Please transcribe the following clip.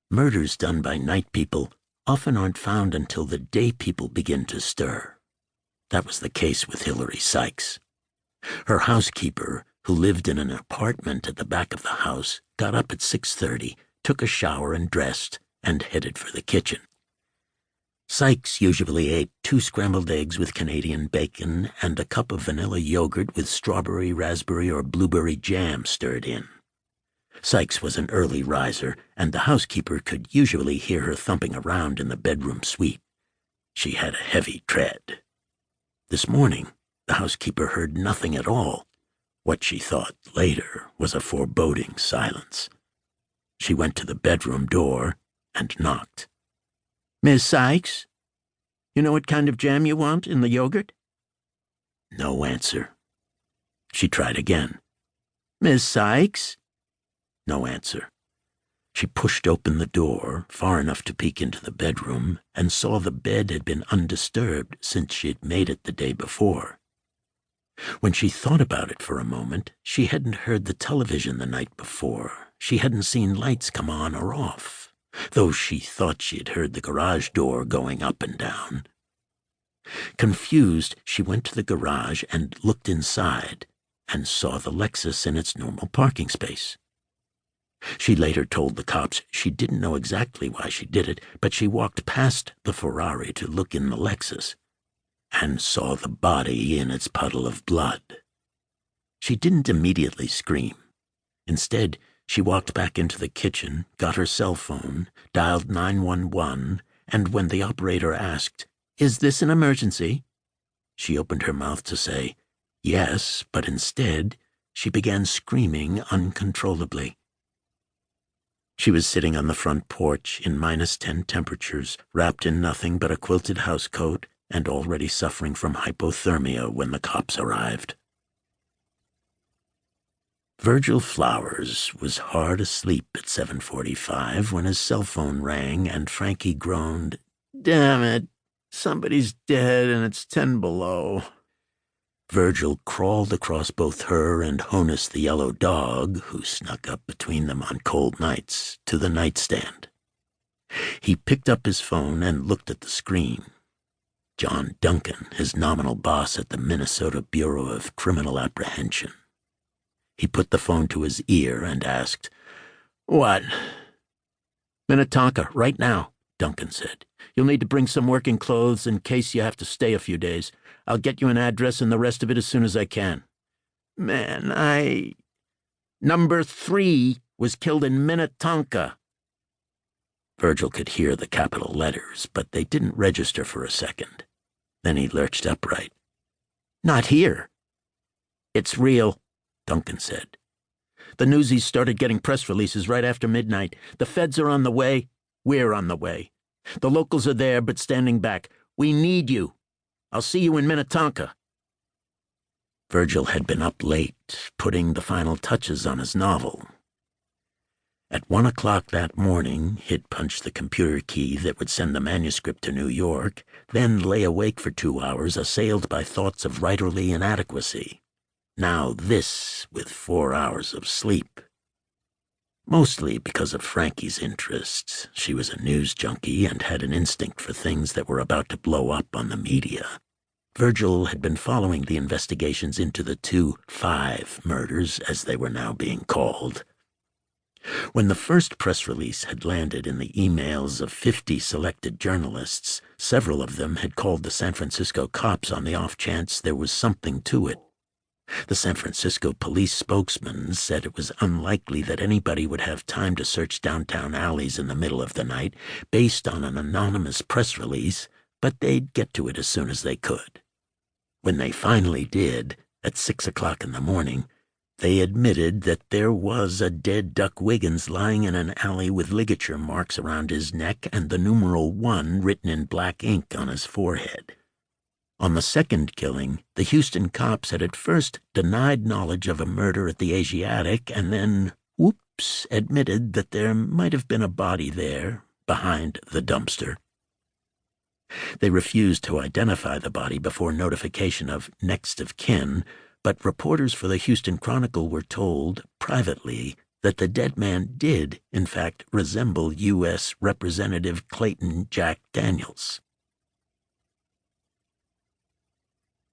Murders done by night people often aren't found until the day people begin to stir. That was the case with Hilary Sykes. Her housekeeper, who lived in an apartment at the back of the house, got up at 6:30, took a shower and dressed, and headed for the kitchen. Sykes usually ate 2 scrambled eggs with Canadian bacon and a cup of vanilla yogurt with strawberry, raspberry, or blueberry jam stirred in. Sykes was an early riser, and the housekeeper could usually hear her thumping around in the bedroom suite. She had a heavy tread. This morning, the housekeeper heard nothing at all. What she thought later was a foreboding silence. She went to the bedroom door and knocked. "Miss Sykes? You know what kind of jam you want in the yogurt?" No answer. She tried again. "Miss Sykes?" No answer. She pushed open the door far enough to peek into the bedroom and saw the bed had been undisturbed since she had made it the day before. When she thought about it for a moment, she hadn't heard the television the night before. She hadn't seen lights come on or off, though she thought she had heard the garage door going up and down. Confused, she went to the garage and looked inside and saw the Lexus in its normal parking space. She later told the cops she didn't know exactly why she did it, but she walked past the Ferrari to look in the Lexus and saw the body in its puddle of blood. She didn't immediately scream. Instead, she walked back into the kitchen, got her cell phone, dialed 911, and when the operator asked, "Is this an emergency?" she opened her mouth to say, "Yes," but instead, she began screaming uncontrollably. She was sitting on the front porch in -10 temperatures, wrapped in nothing but a quilted housecoat, and already suffering from hypothermia when the cops arrived. Virgil Flowers was hard asleep at 7:45 when his cell phone rang and Frankie groaned, "Damn it, somebody's dead and it's 10 below. Virgil crawled across both her and Honus the yellow dog, who snuck up between them on cold nights, to the nightstand. He picked up his phone and looked at the screen. John Duncan, his nominal boss at the Minnesota Bureau of Criminal Apprehension. He put the phone to his ear and asked, "What?" "Minnetonka, right now," Duncan said. "You'll need to bring some working clothes in case you have to stay a few days. I'll get you an address and the rest of it as soon as I can." "Man, Number 3 was killed in Minnetonka." Virgil could hear the capital letters, but they didn't register for a second. Then he lurched upright. "Not here." "It's real," Duncan said. "The newsies started getting press releases right after midnight. The feds are on the way. We're on the way. The locals are there, but standing back. We need you. I'll see you in Minnetonka." Virgil had been up late, putting the final touches on his novel. At 1 o'clock that morning, he'd punch the computer key that would send the manuscript to New York, then lay awake for 2 hours, assailed by thoughts of writerly inadequacy. Now this, with 4 hours of sleep. Mostly because of Frankie's interests. She was a news junkie and had an instinct for things that were about to blow up on the media. Virgil had been following the investigations into the 2-5 murders, as they were now being called. When the first press release had landed in the emails of 50 selected journalists, several of them had called the San Francisco cops on the off chance there was something to it. The San Francisco police spokesman said it was unlikely that anybody would have time to search downtown alleys in the middle of the night based on an anonymous press release, but they'd get to it as soon as they could. When they finally did, at 6 o'clock in the morning, they admitted that there was a dead Duck Wiggins lying in an alley with ligature marks around his neck and the numeral 1 written in black ink on his forehead. On the second killing, the Houston cops had at first denied knowledge of a murder at the Asiatic and then, whoops, admitted that there might have been a body there, behind the dumpster. They refused to identify the body before notification of next of kin, but reporters for the Houston Chronicle were told, privately, that the dead man did, in fact, resemble U.S. Representative Clayton Jack Daniels.